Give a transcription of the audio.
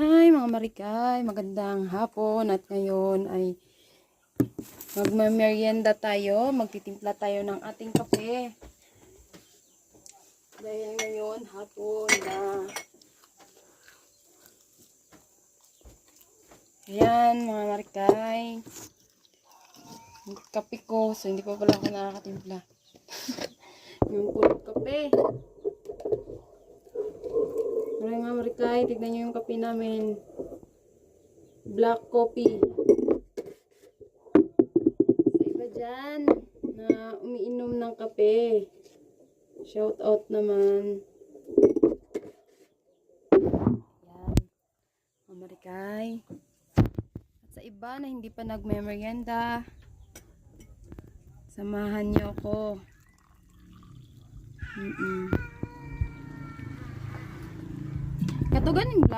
Hi mga marikay, magandang hapon at ngayon ay magmamerienda tayo, magtitimpla tayo ng ating kape. Dahil ngayon hapon na. Ayan mga marikay, kape ko, so hindi pa pala ako nakakatimpla. Yung pulot kape. Mga nga marikay, tignan nyo yung kape namin. Black coffee. Sa iba dyan na umiinom ng kape, shout out naman. Yan, mga marikay. At sa iba na hindi pa nagme-merienda, samahan nyo ako. Katugan yung